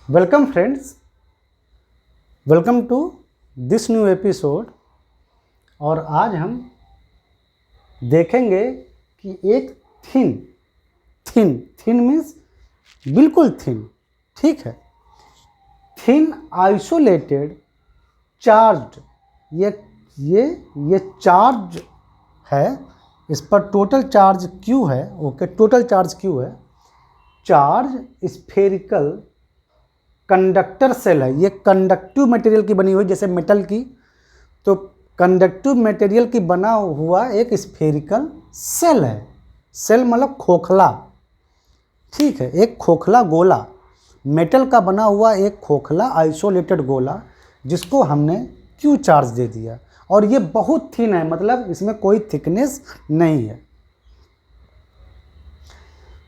Welcome friends, welcome to this new episode. और आज हम देखेंगे कि एक थिन मीन्स बिल्कुल थिन, ठीक है, थिन आइसोलेटेड चार्ज, ये चार्ज है, इस पर टोटल चार्ज क्यू है। ओके, टोटल चार्ज क्यू है। चार्ज स्फेरिकल कंडक्टर सेल है। ये कंडक्टिव मटेरियल की बनी हुई, जैसे मेटल की, तो कंडक्टिव मटेरियल की बना हुआ एक स्फेरिकल सेल है। सेल मतलब खोखला, ठीक है, एक खोखला गोला, मेटल का बना हुआ एक खोखला आइसोलेटेड गोला, जिसको हमने क्यू चार्ज दे दिया। और ये बहुत थिन है, मतलब इसमें कोई थिकनेस नहीं है।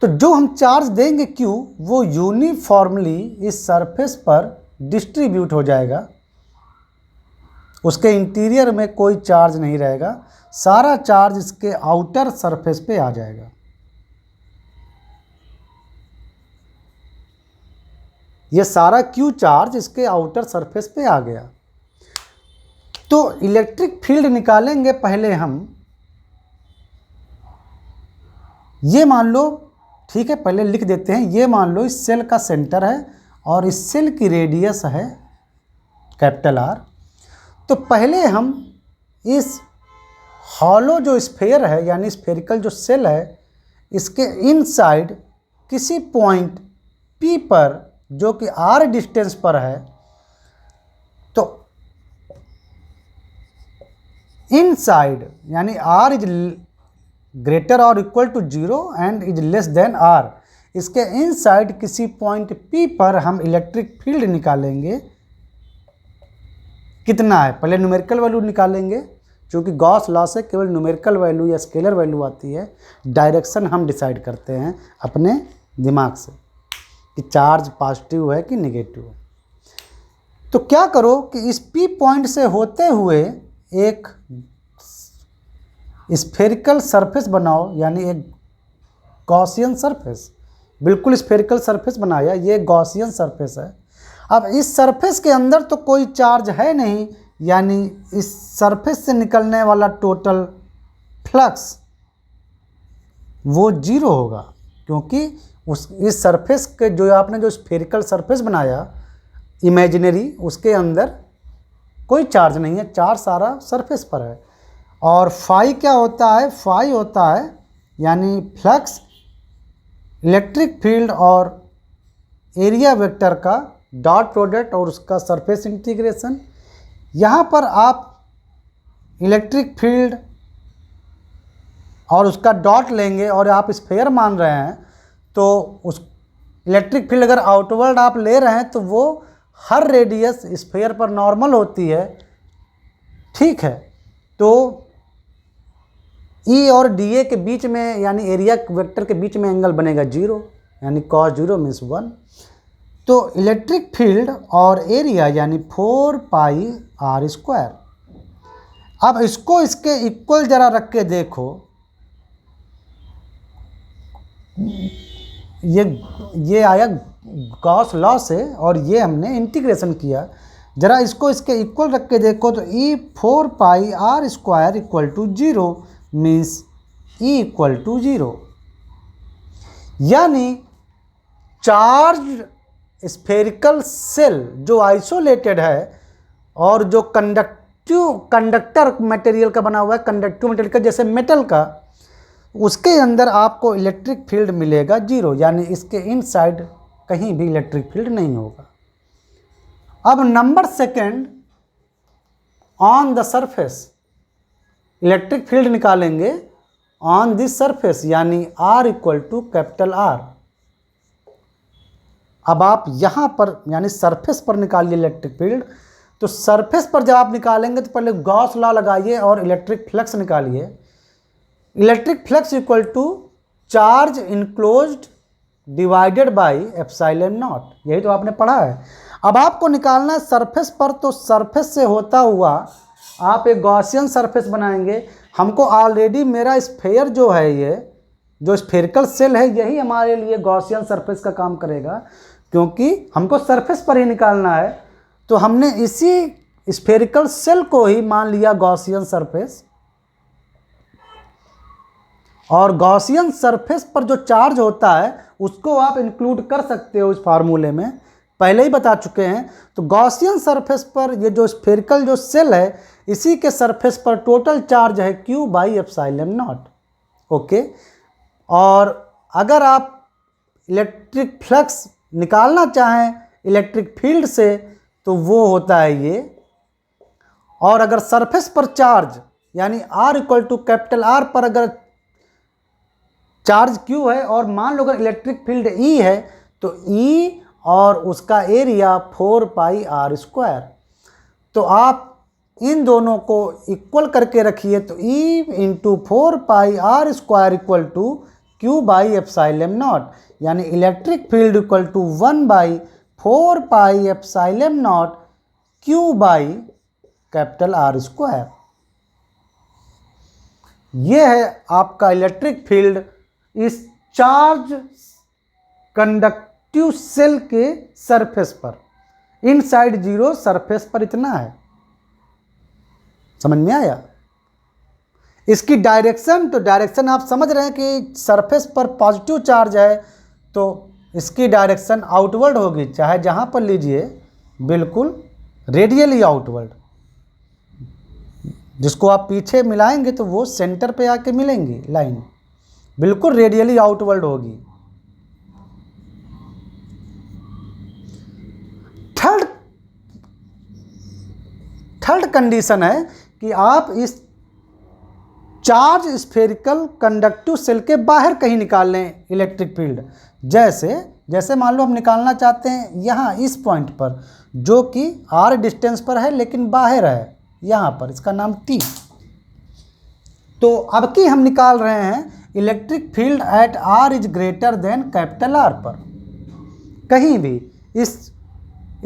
तो जो हम चार्ज देंगे Q, वो यूनिफॉर्मली इस सरफेस पर डिस्ट्रीब्यूट हो जाएगा। उसके इंटीरियर में कोई चार्ज नहीं रहेगा, सारा चार्ज इसके आउटर सरफेस पे आ जाएगा। ये सारा Q चार्ज इसके आउटर सरफेस पे आ गया। तो इलेक्ट्रिक फील्ड निकालेंगे पहले हम। ये मान लो, ठीक है, पहले लिख देते हैं। ये मान लो इस सेल का सेंटर है और इस सेल की रेडियस है कैपिटल R। तो पहले हम इस हॉलो जो स्फेयर है, यानी स्फेरिकल जो सेल है, इसके इनसाइड किसी पॉइंट P पर, जो कि R डिस्टेंस पर है, तो इनसाइड यानी R इज ग्रेटर और equal to 0 and is less than R, इसके इनसाइड किसी पॉइंट P पर हम इलेक्ट्रिक फील्ड निकालेंगे। कितना है, पहले न्यूमेरिकल वैल्यू निकालेंगे, क्योंकि गॉस लॉ से केवल न्यूमेरिकल वैल्यू या स्केलर वैल्यू आती है। डायरेक्शन हम डिसाइड करते हैं अपने दिमाग से कि चार्ज पॉजिटिव है कि नेगेटिव है। तो क्या करो कि इस P पॉइंट से होते हुए एक स्फेरिकल सरफेस बनाओ, यानी एक गॉसियन सरफेस, बिल्कुल स्फेरिकल सरफेस बनाया। ये गॉसियन सरफेस है। अब इस सरफेस के अंदर तो कोई चार्ज है नहीं, यानी इस सरफेस से निकलने वाला टोटल फ्लक्स वो 0 होगा, क्योंकि इस सरफेस के जो आपने जो स्फेरिकल सरफेस बनाया इमेजिनरी, उसके अंदर कोई चार्ज नहीं है, चार्ज सारा सरफेस पर है। और फाई क्या होता है, फाई होता है यानी फ्लक्स, इलेक्ट्रिक फील्ड और एरिया वेक्टर का डॉट प्रोडक्ट और उसका सरफेस इंटीग्रेशन। यहाँ पर आप इलेक्ट्रिक फील्ड और उसका डॉट लेंगे और आप स्फेयर मान रहे हैं, तो उस इलेक्ट्रिक फील्ड अगर आउटवर्ड आप ले रहे हैं तो वो हर रेडियस स्फेयर पर नॉर्मल होती है, ठीक है। तो E और DA के बीच में, यानी एरिया वेक्टर के बीच में एंगल बनेगा 0, यानी cos 0 मीन्स 1। तो इलेक्ट्रिक फील्ड और एरिया यानी 4 पाई R स्क्वायर। अब इसको इसके इक्वल जरा रख के देखो, ये आया गॉस लॉ से और ये हमने इंटीग्रेशन किया। जरा इसको इसके इक्वल रख के देखो तो E 4 pi R square equal to 0 means E equal to 0, यानी चार्ज स्फेरिकल सेल जो आइसोलेटेड है और जो कंडक्टर मटेरियल का बना हुआ है, कंडक्टिव मटेरियल का, जैसे मेटल का, उसके अंदर आपको इलेक्ट्रिक फील्ड मिलेगा 0, यानी इसके इनसाइड कहीं भी इलेक्ट्रिक फील्ड नहीं होगा। अब number second, on the surface electric field निकालेंगे ऑन दिस सरफेस, यानी R equal to capital R। अब आप यहाँ पर यानी सरफेस पर निकालिए इलेक्ट्रिक फील्ड। तो सरफेस पर जब आप निकालेंगे तो पहले गॉस लॉ लगाइए और इलेक्ट्रिक फ्लक्स निकालिए। Electric flux equal to charge enclosed divided by epsilon naught, यही तो आपने पढ़ा है। अब आपको निकालना है सरफेस पर, तो सरफेस से होता हुआ आप एक गॉसियन सरफेस बनाएंगे। हमको ऑलरेडी मेरा स्फेयर जो है, ये जो स्फेरिकल सेल है, यही हमारे लिए गॉसियन सरफेस का काम करेगा, क्योंकि हमको सरफेस पर ही निकालना है, तो हमने इसी स्फेरिकल सेल को ही मान लिया गॉसियन सरफेस। और गॉसियन सरफेस पर जो चार्ज होता है उसको आप इंक्लूड कर सकते हो इस फार्मूले में, पहले ही बता चुके हैं। तो गॉसियन सरफेस पर ये जो स्फेरिकल जो सेल है, इसी के सरफेस पर टोटल चार्ज है Q/ε0। ओके। और अगर आप इलेक्ट्रिक फ्लक्स निकालना चाहें इलेक्ट्रिक फील्ड से तो वो होता है ये। और अगर सरफेस पर चार्ज यानी R = कैपिटल R पर अगर चार्ज Q है और मान लो अगर इलेक्ट्रिक फील्ड E है तो E और उसका एरिया 4πr²। तो आप इन दोनों को इक्वल करके रखिए, तो E × 4πr² = Q/ε0, यानी इलेक्ट्रिक फील्ड = 1/4πε0 Q/R²। ये है आपका इलेक्ट्रिक फील्ड इस चार्ज कंडक्टिव सेल के सरफेस पर, इनसाइड 0 सरफेस पर इतना है। समझ में आया? इसकी डायरेक्शन, तो डायरेक्शन आप समझ रहे हैं कि सरफेस पर पॉजिटिव चार्ज है तो इसकी डायरेक्शन आउटवर्ड होगी, चाहे जहाँ पर लीजिए, बिल्कुल रेडियली आउटवर्ड। जिसको आप पीछे मिलाएंगे तो वो सेंटर पे आके मिलेंगी लाइन, बिल्कुल रेडियली आउटवर्ड होगी। थर्ड कंडीशन है कि आप इस चार्ज स्फेरिकल कंडक्टिव सेल के बाहर कहीं निकाल लें इलेक्ट्रिक फील्ड। जैसे मान लो हम निकालना चाहते हैं यहाँ इस पॉइंट पर, जो कि R डिस्टेंस पर है लेकिन बाहर है, यहाँ पर, इसका नाम T। तो अब की हम निकाल रहे हैं electric field at R = capital R पर। कहीं भी इस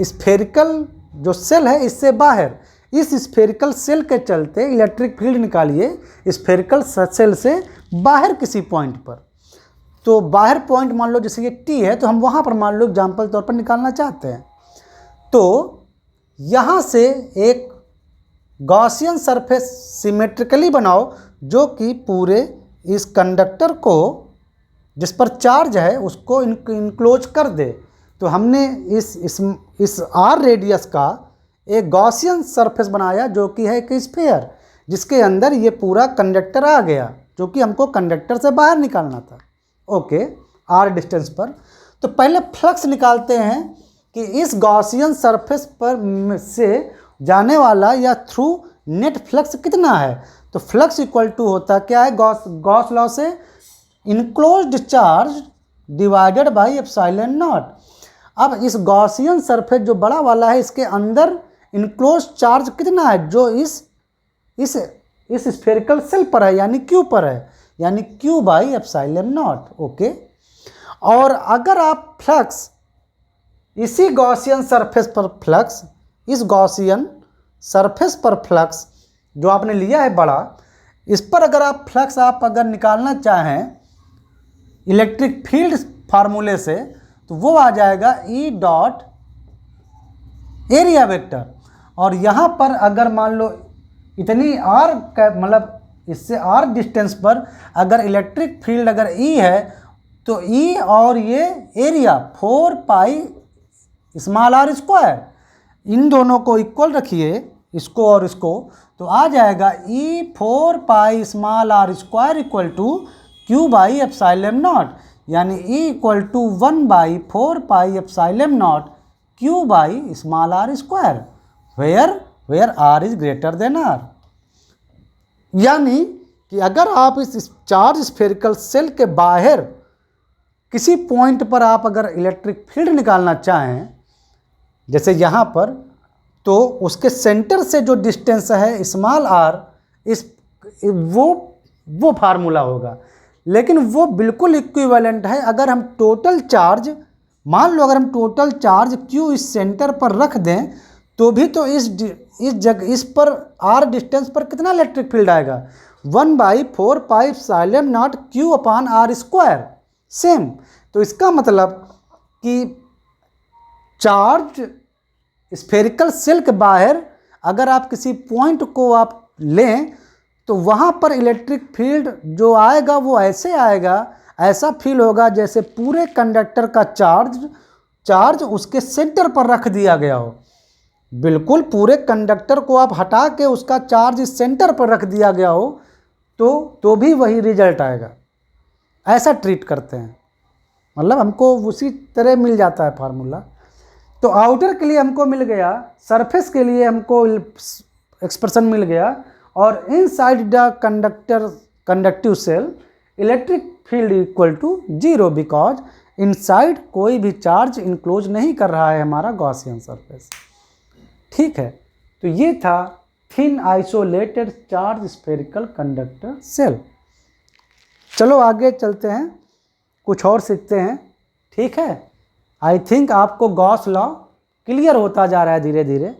स्फेरिकल जो सेल है इससे बाहर, इस स्फेरिकल सेल के चलते इलेक्ट्रिक फील्ड निकालिए स्फेरिकल सेल से बाहर किसी पॉइंट पर। तो बाहर पॉइंट मान लो जैसे ये T है, तो हम वहाँ पर मान लो एग्जाम्पल तौर पर निकालना चाहते हैं। तो यहाँ से एक गॉसियन सरफेस सिमेट्रिकली बनाओ जो कि पूरे इस कंडक्टर को, जिस पर चार्ज है, उसको इनक्लोज कर दे। तो हमने इस R रेडियस का एक गॉसियन सरफेस बनाया जो कि है एक स्फीयर, जिसके अंदर ये पूरा कंडक्टर आ गया, जो कि हमको कंडक्टर से बाहर निकालना था। ओके, R डिस्टेंस पर। तो पहले फ्लक्स निकालते हैं कि इस गॉसियन सरफेस पर से जाने वाला या थ्रू नेट फ्लक्स कितना है। तो फ्लक्स इक्वल टू होता क्या है, गॉस लॉ से इनक्लोज्ड चार्ज डिवाइडेड बाई ε0। अब इस गॉसियन सरफेस जो बड़ा वाला है, इसके अंदर इनक्लोज चार्ज कितना है, जो इस स्फेरिकल सेल पर है, यानी Q पर है, यानी Q/ε0। ओके। और अगर आप फ्लक्स इसी गॉसियन सरफेस पर फ्लक्स, इस गॉसियन सरफेस पर फ्लक्स जो आपने लिया है बड़ा, इस पर अगर आप फ्लक्स अगर निकालना चाहें इलेक्ट्रिक फील्ड फार्मूले से, तो वो आ जाएगा E डॉट एरिया वेक्टर। और यहाँ पर अगर मान लो इतनी R मतलब इससे R डिस्टेंस पर अगर इलेक्ट्रिक फील्ड अगर E है, तो E और ये एरिया 4πr², इन दोनों को इक्वल रखिए, इसको और इसको, तो आ जाएगा E 4πr² = Q/ε0, यानी E = 1/4πε0 Q/r², where R is greater than R। यानी कि अगर आप इस चार्ज स्फेरिकल सेल के बाहर किसी पॉइंट पर आप अगर इलेक्ट्रिक फील्ड निकालना चाहें, जैसे यहाँ पर, तो उसके सेंटर से जो डिस्टेंस है स्मॉल r, वो फार्मूला होगा। लेकिन वो बिल्कुल इक्विवेलेंट है अगर हम टोटल चार्ज, मान लो अगर हम टोटल चार्ज Q इस सेंटर पर रख दें, तो भी तो इस पर R डिस्टेंस पर कितना इलेक्ट्रिक फील्ड आएगा, 1/4πε0 Q/r²। सेम। तो इसका मतलब कि चार्ज स्फेरिकल सेल के बाहर अगर आप किसी पॉइंट को आप लें तो वहाँ पर इलेक्ट्रिक फील्ड जो आएगा वो ऐसे आएगा, ऐसा फील होगा जैसे पूरे कंडक्टर का चार्ज उसके सेंटर पर रख दिया गया हो। बिल्कुल पूरे कंडक्टर को आप हटा के उसका चार्ज सेंटर पर रख दिया गया हो तो भी वही रिजल्ट आएगा। ऐसा ट्रीट करते हैं, मतलब हमको उसी तरह मिल जाता है फार्मूला। तो आउटर के लिए हमको मिल गया, सरफेस के लिए हमको एक्सप्रेशन मिल गया, और inside the conductive shell electric field equal to 0 because inside कोई भी चार्ज इनक्लोज नहीं कर रहा है हमारा गॉसियन सरफेस। ठीक है, तो ये था thin isolated charge spherical conductor shell. चलो आगे चलते हैं, कुछ और सीखते हैं। ठीक है, आई थिंक आपको गॉस लॉ क्लियर होता जा रहा है धीरे धीरे।